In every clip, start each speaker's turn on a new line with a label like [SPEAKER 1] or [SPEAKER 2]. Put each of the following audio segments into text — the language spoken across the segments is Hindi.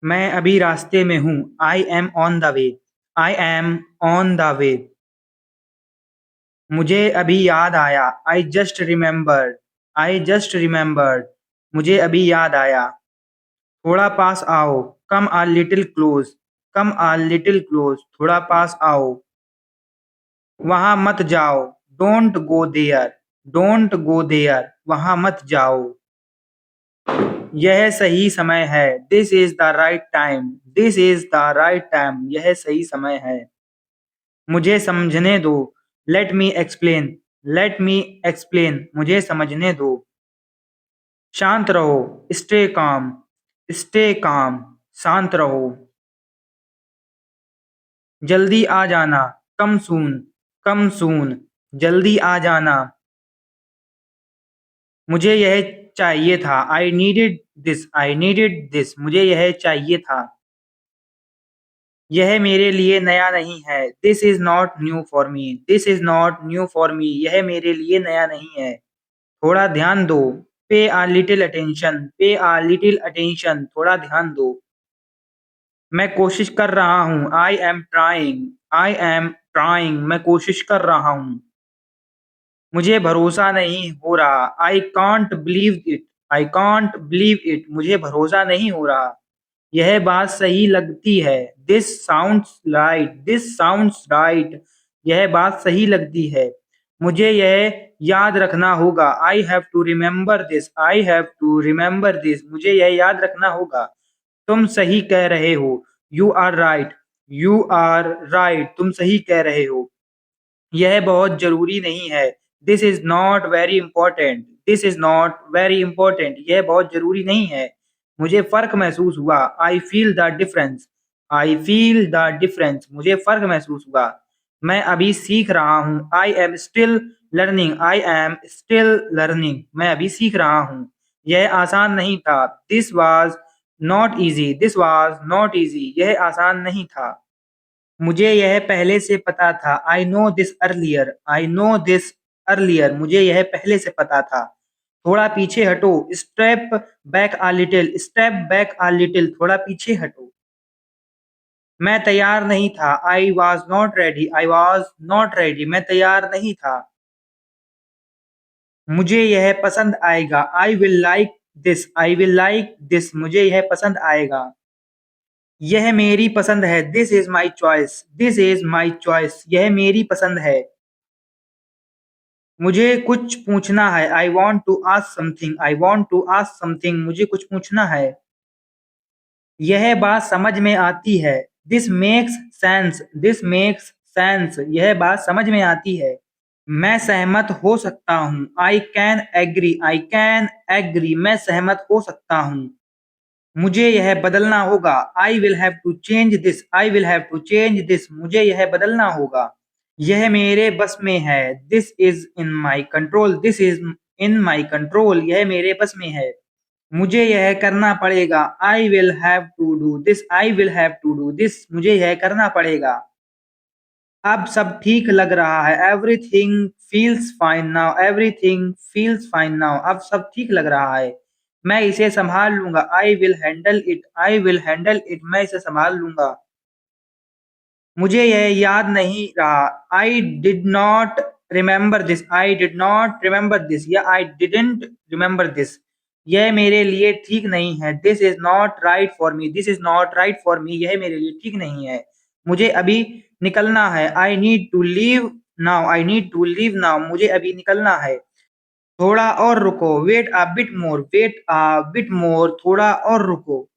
[SPEAKER 1] मैं अभी रास्ते में हूँ। I am on the way. I am on the way. मुझे अभी याद आया। I just remembered. I just remembered. मुझे अभी याद आया। थोड़ा पास आओ। Come a little close. Come a little close. थोड़ा पास आओ। वहां मत जाओ। Don't go there. Don't go there. वहां मत जाओ। यह सही समय है। This is the right time. This is the right time. यह सही समय है। मुझे समझने दो। Let me explain. Let me explain. मुझे समझने दो। शांत रहो। Stay calm. Stay calm. शांत रहो। जल्दी आ जाना। कम सून। कम सून। जल्दी आ जाना। मुझे यह चाहिए था। I needed this. I needed this. मुझे यह चाहिए था। यह मेरे लिए नया नहीं है। This is not new for me. This is not new for me. यह मेरे लिए नया नहीं है। थोड़ा ध्यान दो। पे आ लिटिल अटेंशन। पे आ लिटिल अटेंशन। थोड़ा ध्यान दो। मैं कोशिश कर रहा हूँ। I am trying. I am trying. मैं कोशिश कर रहा हूँ। मुझे भरोसा नहीं हो रहा। I can't believe it. I can't believe it. मुझे भरोसा नहीं हो रहा। यह बात सही लगती है। This sounds right. This sounds right. यह बात सही लगती है। मुझे यह याद रखना होगा। I have to remember this. I have to remember this. मुझे यह याद रखना होगा। तुम सही कह रहे हो। You are right. You are right. तुम सही कह रहे हो। यह बहुत जरूरी नहीं है। This is not very important. This is not very important. यह बहुत जरूरी नहीं है। मुझे फर्क महसूस हुआ। I feel the difference. I feel the difference. मुझे फर्क महसूस हुआ। मैं अभी सीख रहा हूँ। I am still learning. I am still learning. मैं अभी सीख रहा हूँ। यह आसान नहीं था। This was not easy. This was not easy. यह आसान नहीं था। मुझे यह पहले से पता था। I know this earlier. I know this earlier. मुझे यह पहले से पता था। थोड़ा पीछे हटो। स्टेप बैक आ लिटिल। स्टेप बैक आ लिटिल। थोड़ा पीछे हटो। मैं तैयार नहीं था। I was not ready. I was not ready. मैं तैयार नहीं था। मुझे यह पसंद आएगा। I will like this. I will like this. मुझे यह पसंद आएगा। यह मेरी पसंद है। This is my choice. This is my choice. यह मेरी पसंद है। मुझे कुछ पूछना है। I want to ask something. I want to ask something. मुझे कुछ पूछना है। यह बात समझ में आती है। This makes sense. This makes sense. यह बात समझ में आती है। मैं सहमत हो सकता हूँ। I can agree. I can agree. मैं सहमत हो सकता हूँ। मुझे यह बदलना होगा। I will have to change this. I will have to change this. मुझे यह बदलना होगा। यह मेरे बस में है। This is in my control. This is in my control. यह मेरे बस में है। मुझे यह करना पड़ेगा। I will have to do this. I will have to do this. मुझे यह करना पड़ेगा। अब सब ठीक लग रहा है। Everything feels fine now. Everything feels fine now. अब सब ठीक लग रहा है। मैं इसे संभाल लूंगा। I will handle it. I will handle it. मैं इसे संभाल लूंगा। मुझे यह याद नहीं रहा। I did not remember this. I did not remember this. या आई डिडेंट रिमेम्बर दिस। यह मेरे लिए ठीक नहीं है। This is not right for me. This is not right for me. यह मेरे लिए ठीक नहीं है। मुझे अभी निकलना है। I need to leave now. I need to leave now. मुझे अभी निकलना है। थोड़ा और रुको। Wait a bit more. Wait a bit more. थोड़ा और रुको।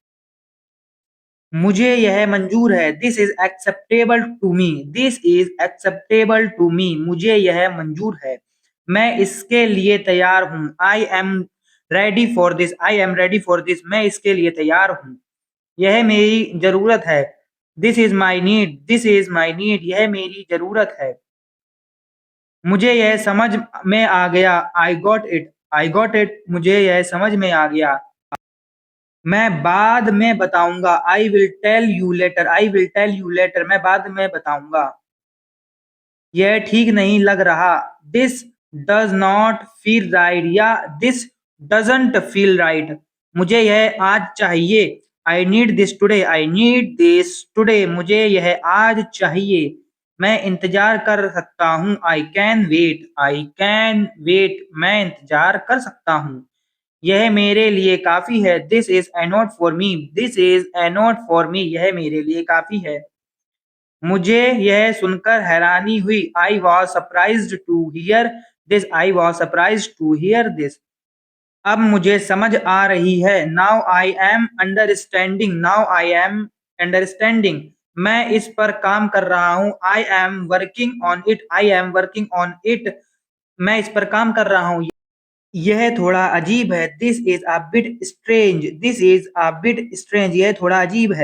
[SPEAKER 1] मुझे यह मंजूर है। This is acceptable to me. This is acceptable to me. मुझे यह मंजूर है। मैं इसके लिए तैयार हूँ। I am ready for this. I am ready for this. मैं इसके लिए तैयार हूँ। यह मेरी जरूरत है। This is my need. This is my need. यह मेरी जरूरत है। मुझे यह समझ में आ गया। I got it. I got it. मुझे यह समझ में आ गया। मैं बाद में बताऊंगा। I will tell you later. I will tell you later. मैं बाद में बताऊंगा। यह ठीक नहीं लग रहा। This does not feel right. या दिस डजंट फील राइट। मुझे यह आज चाहिए। I need this today, I need this today, मुझे यह आज चाहिए। मैं इंतजार कर सकता हूँ, आई कैन वेट, मैं इंतजार कर सकता हूँ। यह मेरे लिए काफ़ी है, this is enough for me, this is enough for me, यह मेरे लिए काफ़ी है। मुझे यह सुनकर हैरानी हुई, I was surprised to hear this, I was surprised to hear this. अब मुझे समझ आ रही है, now I am understanding, now I am understanding, मैं इस पर काम कर रहा हूँ, I am working on it, I am working on it, मैं इस पर काम कर रहा हूँ। यह थोड़ा अजीब है, this is a bit strange, this is a bit strange, यह थोड़ा अजीब है।